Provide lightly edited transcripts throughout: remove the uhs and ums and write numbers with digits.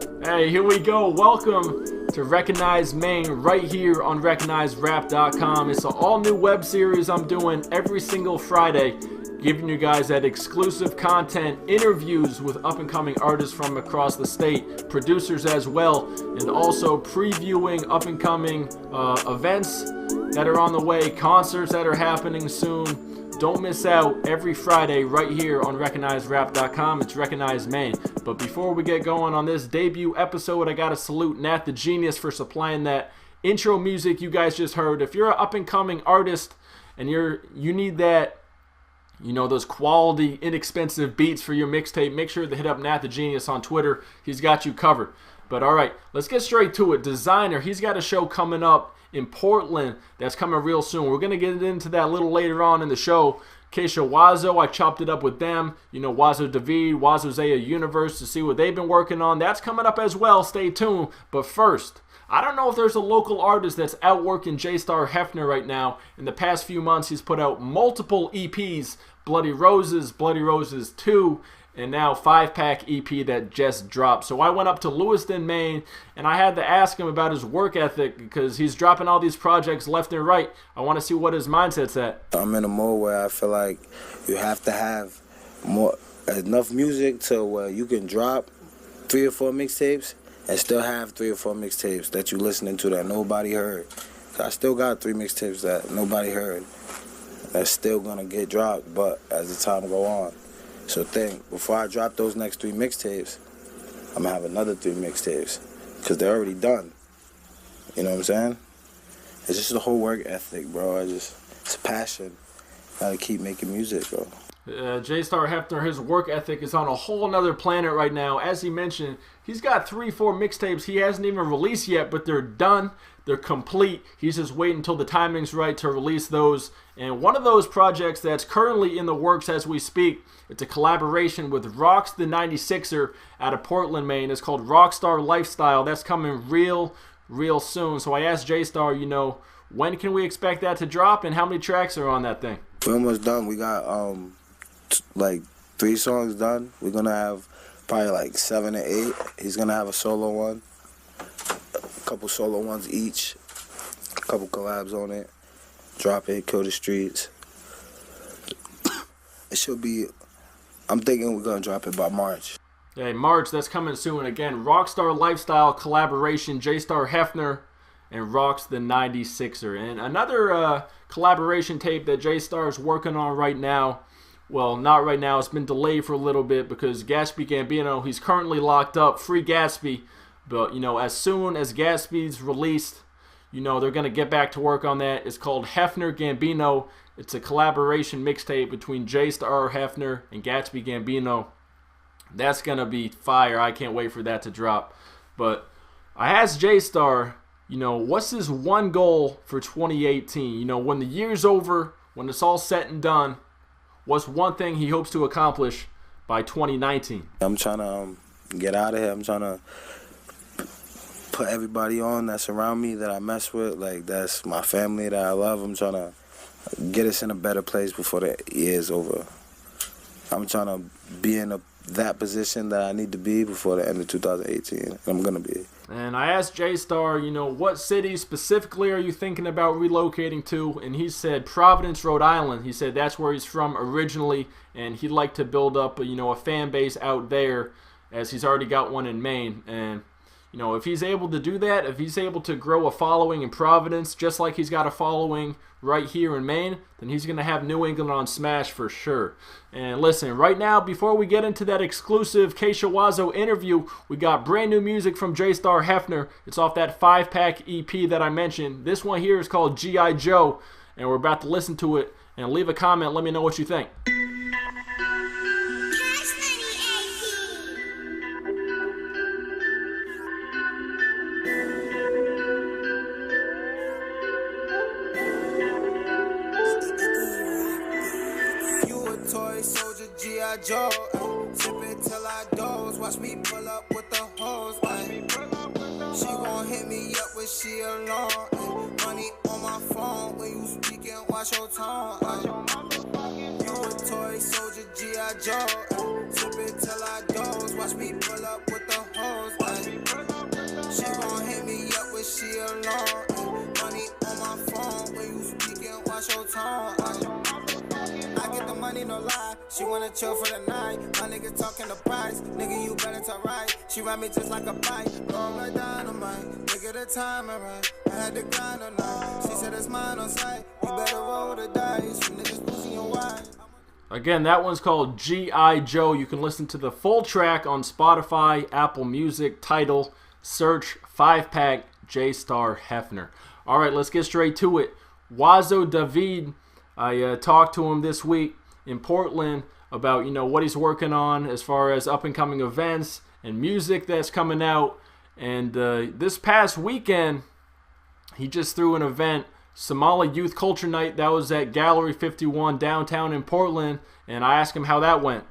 Hey, here we go. Welcome to Recognize Maine right here on RecognizeRap.com. It's an all-new web series I'm doing every single Friday, giving you guys that exclusive content, interviews with up-and-coming artists from across the state, producers as well, and also previewing up-and-coming events that are on the way, concerts that are happening soon. Don't miss out every Friday right here on RecognizeRap.com. It's Recognize Maine. But before we get going on this debut episode, I gotta salute Nat the Genius for supplying that intro music you guys just heard. If you're an up-and-coming artist and you need that, those quality, inexpensive beats for your mixtape, make sure to hit up Nat the Genius on Twitter. He's got you covered. But all right, let's get straight to it. Desiigner, he's got a show coming up in Portland that's coming real soon. We're going to get into that a little later on in the show. Kesho Wazo, I chopped it up with them. Wazo David, Wazo Zaya Universe to see what they've been working on. That's coming up as well. Stay tuned. But first, I don't know if there's a local artist that's outworking JstarHefner right now. In the past few months, he's put out multiple EPs, Bloody Roses 2, and now 5-pack EP that just dropped. So I went up to Lewiston, Maine, and I had to ask him about his work ethic because he's dropping all these projects left and right. I want to see what his mindset's at. I'm in a mode where I feel like you have to have enough music to where you can drop 3 or 4 mixtapes and still have 3 or 4 mixtapes that you listening to that nobody heard. So I still got 3 mixtapes that nobody heard that's still gonna get dropped, but as the time go on. So before I drop those next 3 mixtapes, I'm gonna have another 3 mixtapes because they're already done. You know what I'm saying? It's just the whole work ethic, bro. It's a passion. Gotta keep making music, bro. JstarHefner, his work ethic is on a whole nother planet right now. As he mentioned, he's got 3-4 mixtapes he hasn't even released yet, but they're done. They're complete. He's just waiting until the timing's right to release those. And one of those projects that's currently in the works as we speak, it's a collaboration with Rox the 96er out of Portland, Maine. It's called Rockstar Lifestyle. That's coming real soon. So I asked JStar, when can we expect that to drop and how many tracks are on that thing? We're almost done. We got like 3 songs done. We're gonna have probably like 7 or 8. He's gonna have a solo one, a couple solo ones each, a couple collabs on it. Drop it, kill the streets. It should be. I'm thinking we're gonna drop it by March. Hey, March, that's coming soon. Again, Rockstar Lifestyle collaboration, JstarHefner and Rox the 96er. And another collaboration tape that JStar is working on right now. Well, not right now. It's been delayed for a little bit because Gatsby Gambino, he's currently locked up. Free Gatsby. But, as soon as Gatsby's released, they're going to get back to work on that. It's called Hefner Gambino. It's a collaboration mixtape between JstarHefner and Gatsby Gambino. That's going to be fire. I can't wait for that to drop. But I asked JStar, what's his one goal for 2018? When the year's over, when it's all said and done, what's one thing he hopes to accomplish by 2019? I'm trying to get out of here. I'm trying to put everybody on that's around me that I mess with, like that's my family that I love. I'm trying to get us in a better place before the year's over. I'm trying to be in that position that I need to be before the end of 2018. And I'm going to be. And I asked JStar, what city specifically are you thinking about relocating to? And he said Providence, Rhode Island. He said that's where he's from originally, and he'd like to build up a fan base out there as he's already got one in Maine. And if he's able to do that, if he's able to grow a following in Providence, just like he's got a following right here in Maine, then he's going to have New England on smash for sure. And listen, right now, before we get into that exclusive Kesho Wazo interview, we got brand new music from JstarHefner. It's off that 5-pack EP that I mentioned. This one here is called G.I. Joe, and we're about to listen to it. And leave a comment. Let me know what you think. G.I. Joe, sip it till I doze. Watch me pull up with the hose. She gon' hit me up when she alone. Money on my phone when you speaking, watch your tone. You a toy soldier, G.I. Joe. Sip it till I doze. Watch me pull up with the hose. no lie. She wanna chill for the night. My nigga talking the price. Nigga, you better to right. She ride me just like a bite. Blow like dynamite. Nigga, the time right. I had to grind all night. She said it's mine on sight. You better roll the dice. You niggas losing your wife. Again, that one's called G.I. Joe. You can listen to the full track on Spotify, Apple Music, Tidal. Search 5-Pack JstarHefner. All right, let's get straight to it. Wazo David, I talked to him this week in Portland about, what he's working on as far as up-and-coming events and music that's coming out. And this past weekend, he just threw an event, Somali Youth Culture Night, that was at Gallery 51 downtown in Portland, and I asked him how that went.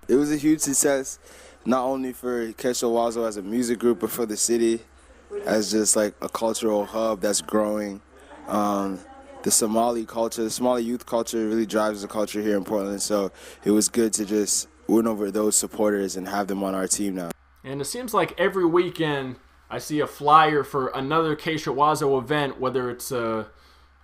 It was a huge success, not only for Kesho Wazo as a music group, but for the city as just like a cultural hub that's growing. The Somali culture, the Somali youth culture really drives the culture here in Portland, so it was good to just win over those supporters and have them on our team now. And it seems like every weekend I see a flyer for another Kesho Wazo event, whether it's in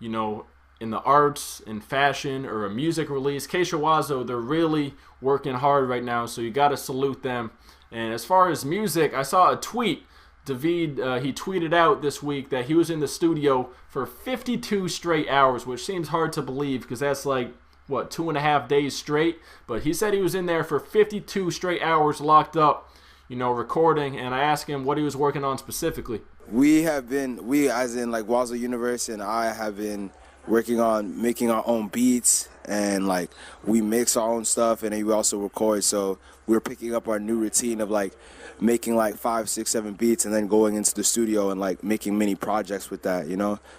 the arts, in fashion, or a music release. Kesho Wazo, they're really working hard right now, so you got to salute them. And as far as music, I saw a tweet. David, he tweeted out this week that he was in the studio for 52 straight hours, which seems hard to believe because that's like, 2.5 days straight. But he said he was in there for 52 straight hours locked up, recording, and I asked him what he was working on specifically. We as in like Wazo Universe and I have been working on making our own beats, and like we mix our own stuff and then we also record. So we're picking up our new routine of like making like 5, 6, 7 beats and then going into the studio and like making mini projects with that,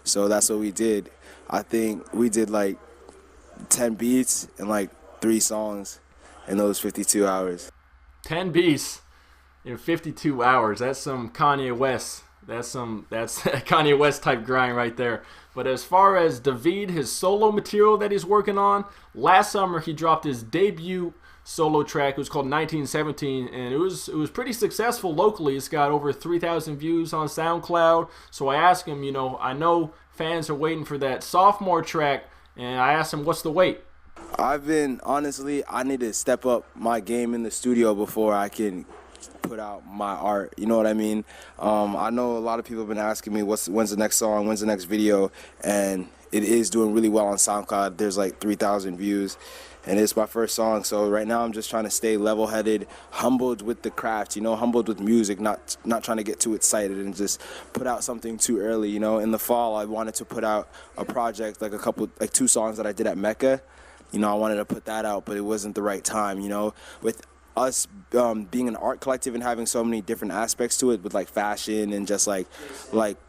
So that's what we did. I think we did like 10 beats and like 3 songs in those 52 hours. 10 beats in 52 hours. That's some Kanye West. That's Kanye West type grind right there. But as far as David, his solo material that he's working on, last summer he dropped his debut solo track. It was called 1917, and it was pretty successful locally. It's got over 3,000 views on SoundCloud. So I asked him, I know fans are waiting for that sophomore track, and I asked him, what's the wait? I need to step up my game in the studio before I can put out my art, you know what I mean? I know a lot of people have been asking me when's the next song, when's the next video, and it is doing really well on SoundCloud. There's like 3,000 views, and it's my first song, so right now I'm just trying to stay level-headed, humbled with the craft, humbled with music, not trying to get too excited and just put out something too early, In the fall, I wanted to put out a project, like 2 songs that I did at Mecca. I wanted to put that out, but it wasn't the right time, With us being an art collective and having so many different aspects to it with like fashion and just like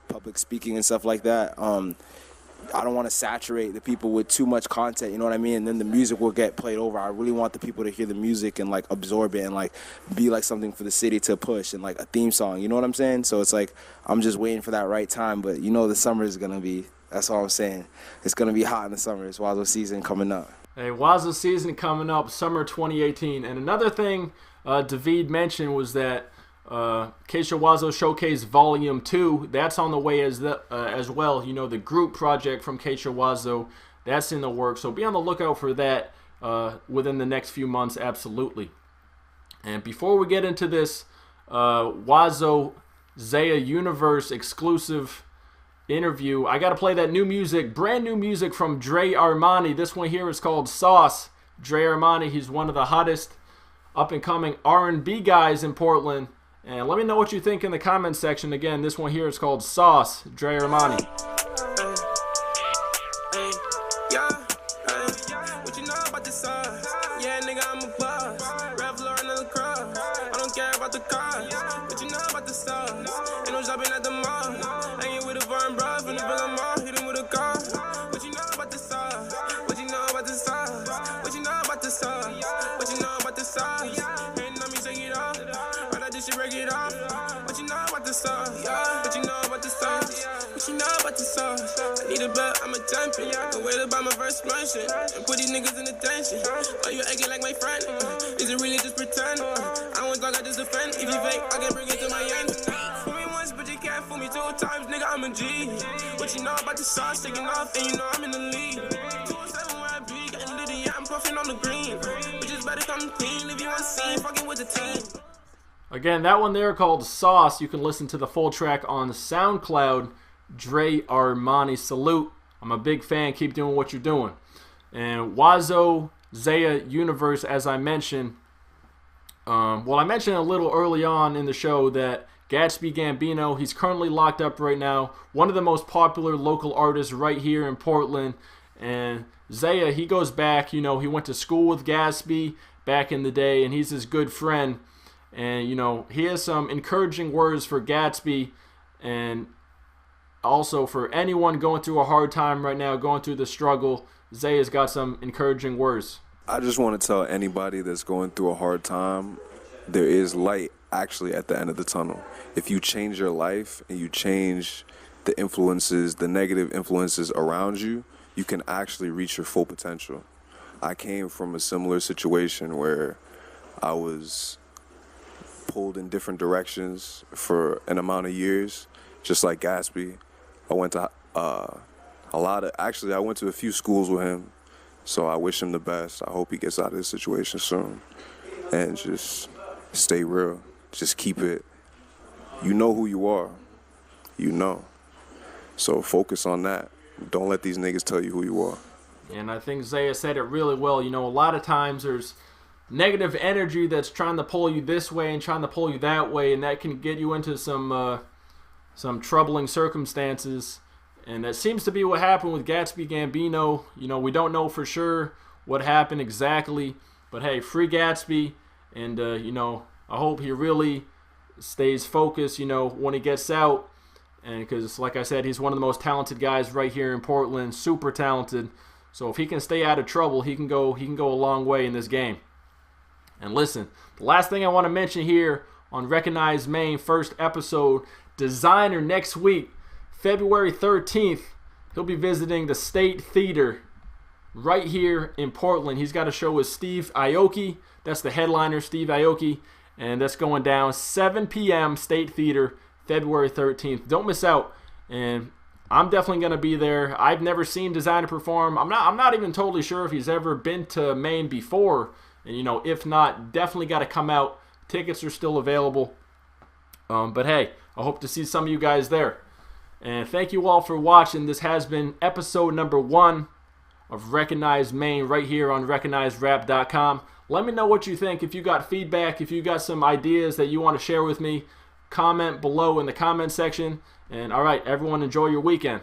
public speaking and stuff like that, I don't want to saturate the people with too much content, you know what I mean? And then the music will get played over. I really want the people to hear the music and like absorb it and like be like something for the city to push and like a theme song, you know what I'm saying? So it's like I'm just waiting for that right time, but the summer is going to be, that's all I'm saying. It's going to be hot in the summer. It's Wazo season coming up. Hey, Wazo season coming up, summer 2018. And another thing David mentioned was that Kesho Wazo Showcase Volume 2, that's on the way as well. The group project from Kesho Wazo, that's in the works. So be on the lookout for that within the next few months, absolutely. And before we get into this Wazo Zaya Universe exclusive interview, I gotta play that new music, brand new music from Dre Armani. This one here is called Sauce. Dre Armani, he's one of the hottest up-and-coming R&B guys in Portland. And let me know what you think in the comment section. Again, this one here is called Sauce, Dre Armani. What you know about the sauce? Yeah, nigga, I'm a boss. Revlon and the cross. I don't care about the cars. What you know about the sauce? Ain't no shopping at the mall. Hanging with a foreign bro from the Villa Mall. Hit him with a car. What you know about the sauce? What you know about the sauce? What you know about the sauce? What you know about the sauce? Ain't on me, shake it off. All I do shit, break it off. What you know about the sauce? What you know about the sauce? What you know about the sauce? I need a belt, I'm a champion. Can wait about my first motion and put these niggas in attention. Why you acting like my friend? Is it really just pretend? I won't talk, I just defend. If you fake, I can bring it to my end. Fool me once, but you can't fool me 2 times, nigga, I'm a G. What you know about the sauce? Taking off, and you know I'm in the lead. 207 where I be, getting litty, yeah, I'm puffing on the green. Again, that one there called Sauce. You can listen to the full track on SoundCloud. Dre Armani, salute. I'm a big fan. Keep doing what you're doing. And Wazo Zaya Universe, as I mentioned. I mentioned a little early on in the show that Gatsby Gambino, he's currently locked up right now. One of the most popular local artists right here in Portland. And Zaya, he goes back, he went to school with Gatsby back in the day, and he's his good friend. And, he has some encouraging words for Gatsby and also for anyone going through a hard time right now, going through the struggle. Zaya's got some encouraging words. I just want to tell anybody that's going through a hard time, there is light actually at the end of the tunnel. If you change your life and you change the influences, the negative influences around you, you can actually reach your full potential. I came from a similar situation where I was pulled in different directions for an amount of years, just like Gatsby. I went to I went to a few schools with him, so I wish him the best. I hope he gets out of this situation soon. And just stay real. Just keep it. You know who you are. So focus on that. Don't let these niggas tell you who you are. And I think Zaya said it really well. A lot of times there's negative energy that's trying to pull you this way and trying to pull you that way, and that can get you into some troubling circumstances. And that seems to be what happened with Gatsby Gambino. We don't know for sure what happened exactly, but hey, free Gatsby, and I hope he really stays focused, when he gets out. And because, like I said, he's one of the most talented guys right here in Portland, super talented. So if he can stay out of trouble, he can go a long way in this game. And listen, the last thing I want to mention here on Recognize Maine first episode, Desiigner next week, February 13th, he'll be visiting the State Theater right here in Portland. He's got a show with Steve Aoki. That's the headliner, Steve Aoki. And that's going down 7 p.m. State Theater, February 13th. Don't miss out. And I'm definitely going to be there. I've never seen Desiigner perform. I'm not even totally sure if he's ever been to Maine before. And, if not, definitely got to come out. Tickets are still available. But hey, I hope to see some of you guys there. And thank you all for watching. This has been episode number 1 of Recognize Maine right here on RecognizeRap.com. Let me know what you think. If you got feedback, if you got some ideas that you want to share with me, comment below in the comment section. And all right, everyone, enjoy your weekend.